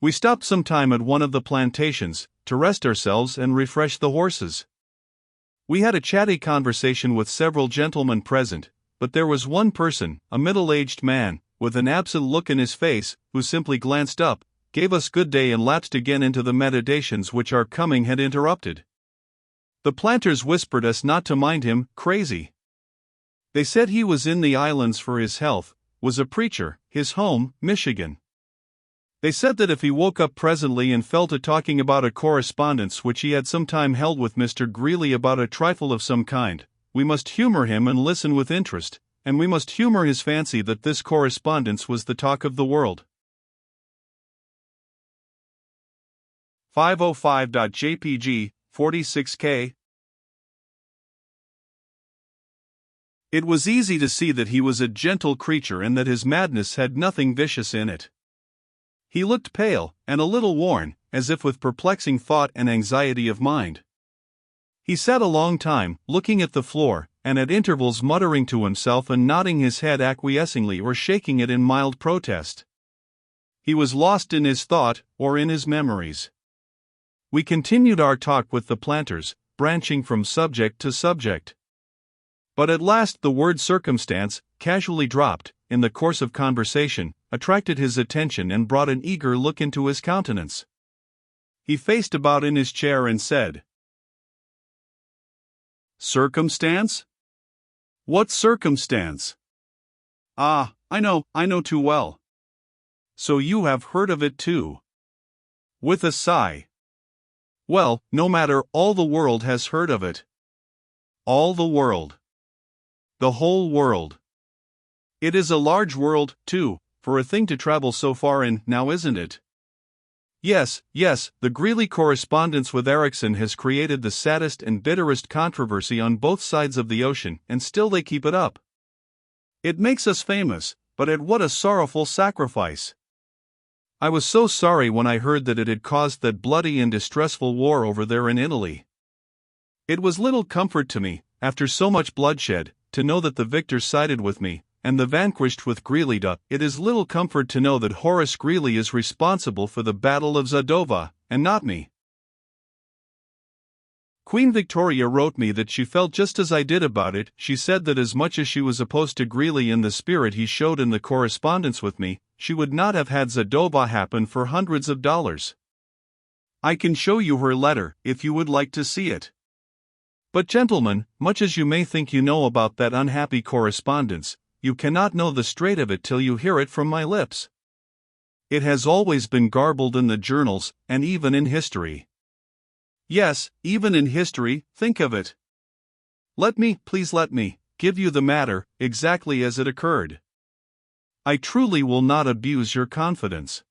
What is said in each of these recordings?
We stopped some time at one of the plantations, to rest ourselves and refresh the horses. We had a chatty conversation with several gentlemen present, but there was one person, a middle-aged man, with an absent look in his face, who simply glanced up, gave us good day and lapsed again into the meditations which our coming had interrupted. The planters whispered us not to mind him, crazy. They said he was in the islands for his health, was a preacher, his home, Michigan. They said that if he woke up presently and fell to talking about a correspondence which he had some time held with Mr. Greeley about a trifle of some kind, we must humor him and listen with interest, and we must humor his fancy that this correspondence was the talk of the world. 505.jpg, 46K. It was easy to see that he was a gentle creature and that his madness had nothing vicious in it. He looked pale, and a little worn, as if with perplexing thought and anxiety of mind. He sat a long time, looking at the floor, and at intervals muttering to himself and nodding his head acquiescingly or shaking it in mild protest. He was lost in his thought, or in his memories. We continued our talk with the planters, branching from subject to subject. But at last the word circumstance, casually dropped, in the course of conversation, attracted his attention and brought an eager look into his countenance. He faced about in his chair and said, "Circumstance? What circumstance? Ah, I know too well. So you have heard of it too?" With a sigh. "Well, no matter, all the world has heard of it." All the world. The whole world. It is a large world, too, for a thing to travel so far in, now isn't it? Yes, the Greeley correspondence with Erickson has created the saddest and bitterest controversy on both sides of the ocean, and still they keep it up. It makes us famous, but at what a sorrowful sacrifice! I was so sorry when I heard that it had caused that bloody and distressful war over there in Italy. It was little comfort to me, after so much bloodshed, to know that the victors sided with me, and the vanquished with Greeley. It is little comfort to know that Horace Greeley is responsible for the Battle of Zadova, and not me. Queen Victoria wrote me that she felt just as I did about it. She said that as much as she was opposed to Greeley in the spirit he showed in the correspondence with me, she would not have had Zadova happen for hundreds of dollars. I can show you her letter, if you would like to see it. But gentlemen, much as you may think you know about that unhappy correspondence, you cannot know the straight of it till you hear it from my lips. It has always been garbled in the journals, and even in history. Yes, even in history, think of it. Please let me, give you the matter, exactly as it occurred. I truly will not abuse your confidence.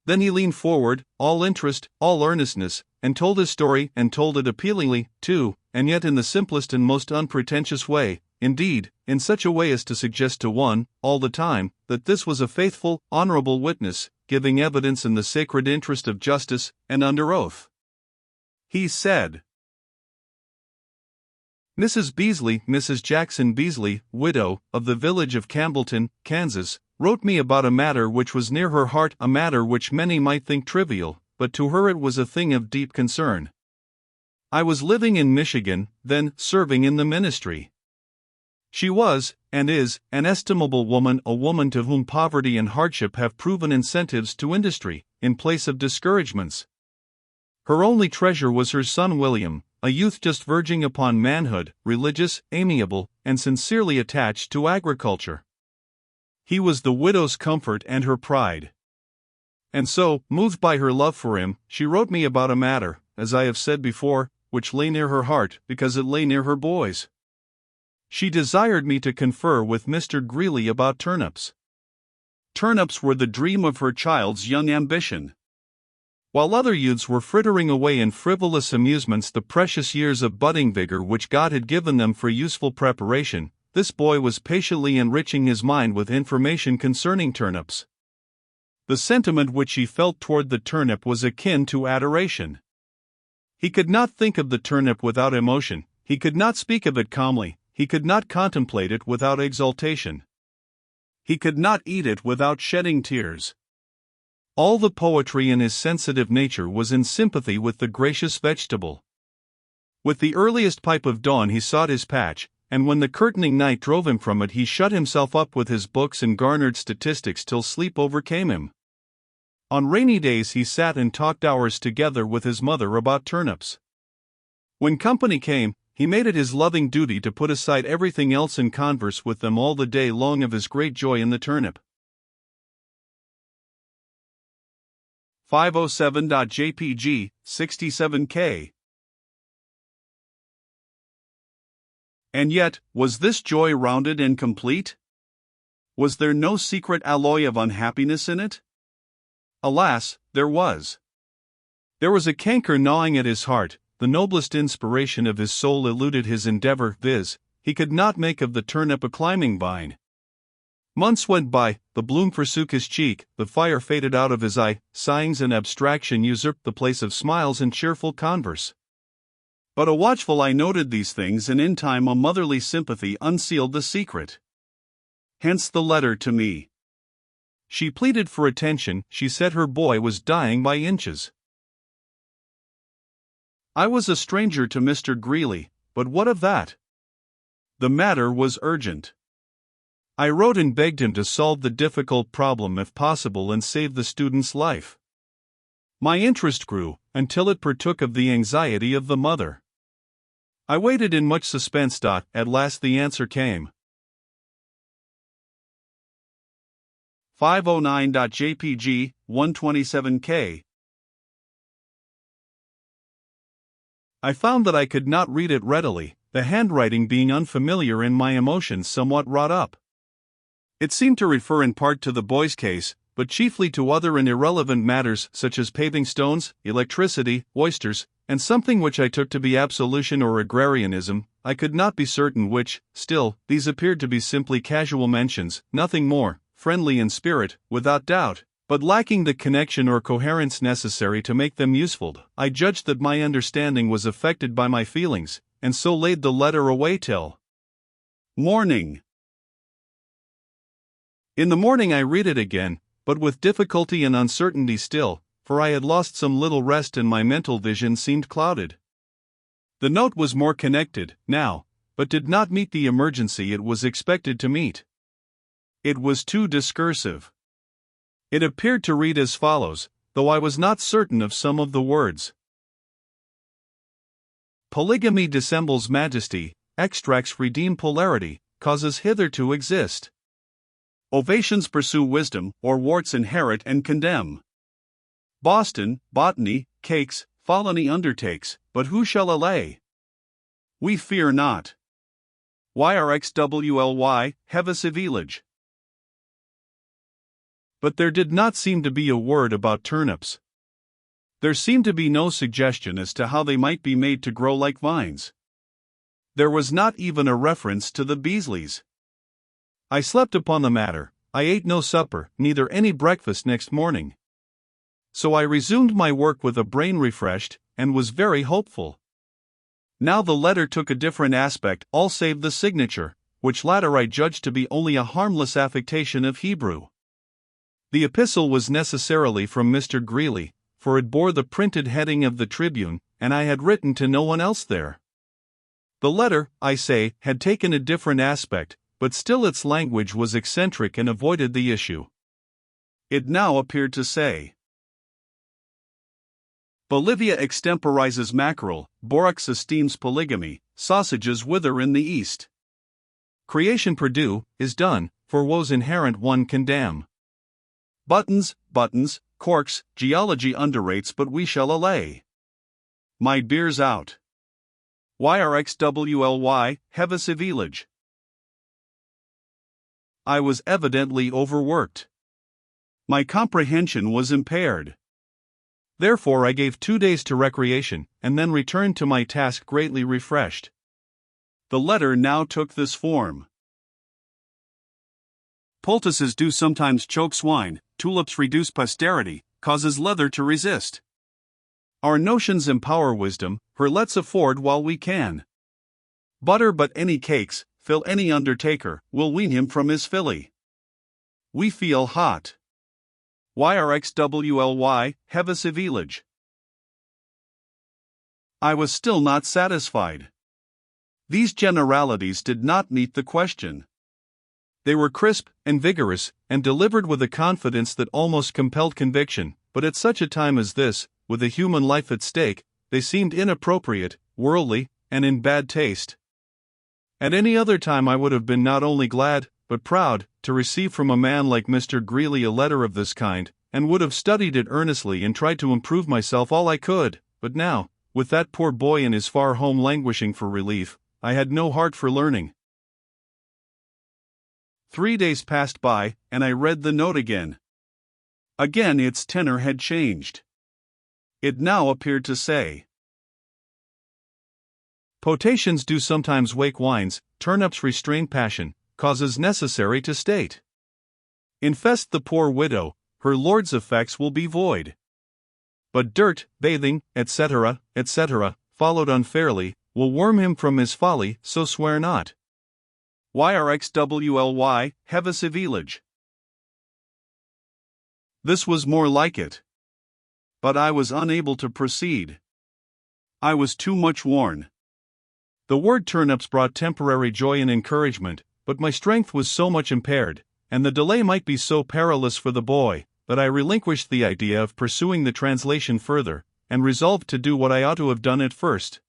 Then he leaned forward, all interest, all earnestness, and told his story, and told it appealingly, too, and yet in the simplest and most unpretentious way, indeed, in such a way as to suggest to one, all the time, that this was a faithful, honorable witness, giving evidence in the sacred interest of justice, and under oath. He said, "Mrs. Beasley, Mrs. Jackson Beasley, widow, of the village of Campbellton, Kansas, wrote me about a matter which was near her heart, a matter which many might think trivial, but to her it was a thing of deep concern. I was living in Michigan, then, serving in the ministry. She was, and is, an estimable woman, a woman to whom poverty and hardship have proven incentives to industry, in place of discouragements. Her only treasure was her son William, a youth just verging upon manhood, religious, amiable, and sincerely attached to agriculture. He was the widow's comfort and her pride. And so, moved by her love for him, she wrote me about a matter, as I have said before, which lay near her heart, because it lay near her boys. She desired me to confer with Mr. Greeley about turnips. Turnips were the dream of her child's young ambition. While other youths were frittering away in frivolous amusements the precious years of budding vigor which God had given them for useful preparation, this boy was patiently enriching his mind with information concerning turnips. The sentiment which he felt toward the turnip was akin to adoration. He could not think of the turnip without emotion, he could not speak of it calmly, he could not contemplate it without exultation. He could not eat it without shedding tears. All the poetry in his sensitive nature was in sympathy with the gracious vegetable. With the earliest pipe of dawn he sought his patch, and when the curtaining night drove him from it he shut himself up with his books and garnered statistics till sleep overcame him. On rainy days he sat and talked hours together with his mother about turnips. When company came, he made it his loving duty to put aside everything else and converse with them all the day long of his great joy in the turnip. 507.jpg, 67K. And yet, was this joy rounded and complete? Was there no secret alloy of unhappiness in it? Alas, there was. There was a canker gnawing at his heart. The noblest inspiration of his soul eluded his endeavor, viz., he could not make of the turnip a climbing vine. Months went by, the bloom forsook his cheek, the fire faded out of his eye, sighings and abstraction usurped the place of smiles and cheerful converse. But a watchful eye noted these things, and in time a motherly sympathy unsealed the secret. Hence the letter to me. She pleaded for attention. She said her boy was dying by inches. I was a stranger to Mr. Greeley, but what of that? The matter was urgent. I wrote and begged him to solve the difficult problem if possible and save the student's life. My interest grew, until it partook of the anxiety of the mother. I waited in much suspense. At last the answer came. 509.jpg, 127K. I found that I could not read it readily, the handwriting being unfamiliar and my emotions somewhat wrought up. It seemed to refer in part to the boy's case, but chiefly to other and irrelevant matters such as paving stones, electricity, oysters, and something which I took to be absolution or agrarianism. I could not be certain which. Still, these appeared to be simply casual mentions, nothing more, friendly in spirit, without doubt, but lacking the connection or coherence necessary to make them useful. I judged that my understanding was affected by my feelings, and so laid the letter away till morning. In the morning I read it again, but with difficulty and uncertainty still, for I had lost some little rest and my mental vision seemed clouded. The note was more connected, now, but did not meet the emergency it was expected to meet. It was too discursive. It appeared to read as follows, though I was not certain of some of the words. Polygamy dissembles majesty, extracts redeem polarity, causes hither to exist. Ovations pursue wisdom, or warts inherit and condemn. Boston, botany, cakes, Folony undertakes, but who shall allay? We fear not. YRXWLY, Hevis village. But there did not seem to be a word about turnips. There seemed to be no suggestion as to how they might be made to grow like vines. There was not even a reference to the Beasleys. I slept upon the matter. I ate no supper, neither any breakfast next morning. So I resumed my work with a brain refreshed, and was very hopeful. Now the letter took a different aspect, all save the signature, which latter I judged to be only a harmless affectation of Hebrew. The epistle was necessarily from Mr. Greeley, for it bore the printed heading of the Tribune, and I had written to no one else there. The letter, I say, had taken a different aspect, but still its language was eccentric and avoided the issue. It now appeared to say: Bolivia extemporizes mackerel, Borax esteems polygamy, sausages wither in the East. Creation Purdue is done, for woes inherent one can damn. Buttons, corks, geology underrates, but we shall allay. My beer's out. YRXWLY, Hevis village. I was evidently overworked. My comprehension was impaired. Therefore I gave 2 days to recreation, and then returned to my task greatly refreshed. The letter now took this form. Poultices do sometimes choke swine, tulips reduce posterity, causes leather to resist. Our notions empower wisdom, her let's afford while we can. Butter but any cakes, fill any undertaker, will wean him from his filly. We feel hot. YRXWLY, Hevasa village. I was still not satisfied. These generalities did not meet the question. They were crisp and vigorous, and delivered with a confidence that almost compelled conviction, but at such a time as this, with a human life at stake, they seemed inappropriate, worldly, and in bad taste. At any other time I would have been not only glad, but proud, to receive from a man like Mr. Greeley a letter of this kind, and would have studied it earnestly and tried to improve myself all I could, but now, with that poor boy in his far home languishing for relief, I had no heart for learning. 3 days passed by, and I read the note again. Again its tenor had changed. It now appeared to say, "Potations do sometimes wake wines, turnips restrain passion, causes necessary to state. Infest the poor widow, her lord's effects will be void. But dirt, bathing, etc., etc., followed unfairly, will worm him from his folly, so swear not." YRXWLY, Hevasa village. This was more like it. But I was unable to proceed. I was too much worn. The word turnips brought temporary joy and encouragement, but my strength was so much impaired, and the delay might be so perilous for the boy, that I relinquished the idea of pursuing the translation further, and resolved to do what I ought to have done at first.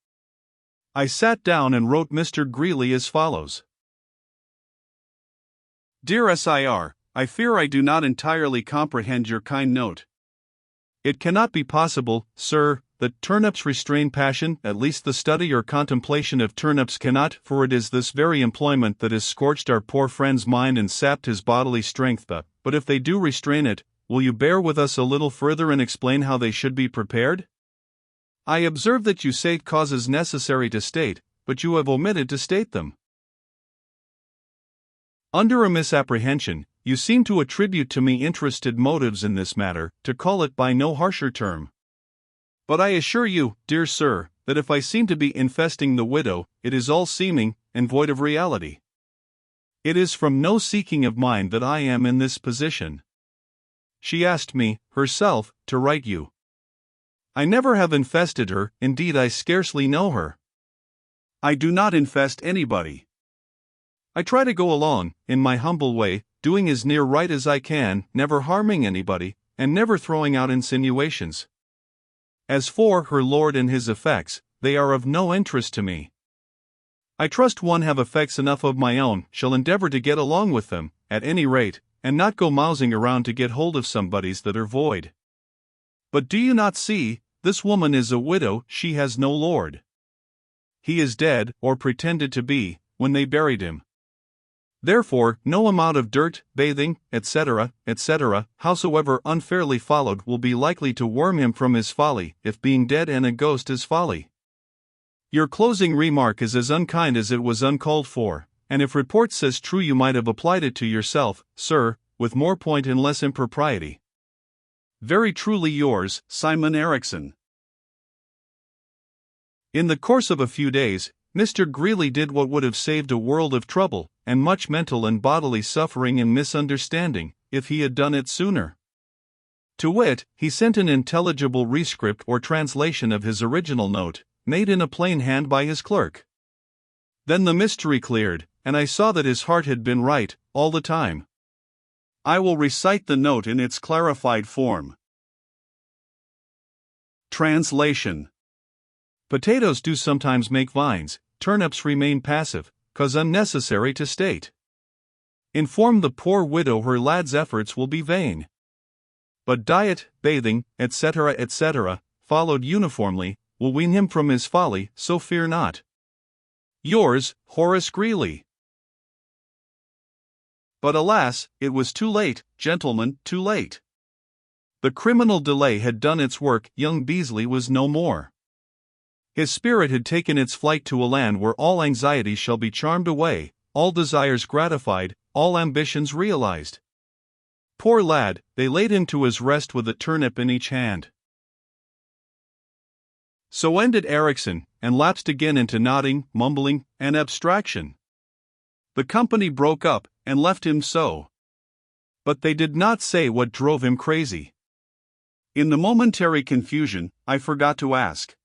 I sat down and wrote Mr. Greeley as follows. Dear Sir, I fear I do not entirely comprehend your kind note. It cannot be possible, sir, that turnips restrain passion, at least the study or contemplation of turnips cannot, for it is this very employment that has scorched our poor friend's mind and sapped his bodily strength. But if they do restrain it, will you bear with us a little further and explain how they should be prepared? I observe that you say causes necessary to state, but you have omitted to state them. Under a misapprehension, you seem to attribute to me interested motives in this matter, to call it by no harsher term. But I assure you, dear sir, that if I seem to be infesting the widow, it is all seeming, and void of reality. It is from no seeking of mine that I am in this position. She asked me, herself, to write you. I never have infested her, indeed I scarcely know her. I do not infest anybody. I try to go along, in my humble way, doing as near right as I can, never harming anybody, and never throwing out insinuations. As for her lord and his effects, they are of no interest to me. I trust one have effects enough of my own, shall endeavor to get along with them, at any rate, and not go mousing around to get hold of somebody's that are void. But do you not see, this woman is a widow, she has no lord. He is dead, or pretended to be, when they buried him. Therefore, no amount of dirt, bathing, etc., etc., howsoever unfairly followed, will be likely to worm him from his folly, if being dead and a ghost is folly. Your closing remark is as unkind as it was uncalled for, and if report says true you might have applied it to yourself, sir, with more point and less impropriety. Very truly yours, Simon Erickson. In the course of a few days, Mr. Greeley did what would have saved a world of trouble, and much mental and bodily suffering and misunderstanding, if he had done it sooner. To wit, he sent an intelligible rescript or translation of his original note, made in a plain hand by his clerk. Then the mystery cleared, and I saw that his heart had been right, all the time. I will recite the note in its clarified form. Translation. Potatoes do sometimes make vines, turnips remain passive, 'cause unnecessary to state. Inform the poor widow her lad's efforts will be vain. But diet, bathing, etc., etc., followed uniformly, will wean him from his folly, so fear not. Yours, Horace Greeley. But alas, it was too late, gentlemen, too late. The criminal delay had done its work, young Beasley was no more. His spirit had taken its flight to a land where all anxieties shall be charmed away, all desires gratified, all ambitions realized. Poor lad, they laid him to his rest with a turnip in each hand. So ended Erickson, and lapsed again into nodding, mumbling, and abstraction. The company broke up, and left him so. But they did not say what drove him crazy. In the momentary confusion, I forgot to ask,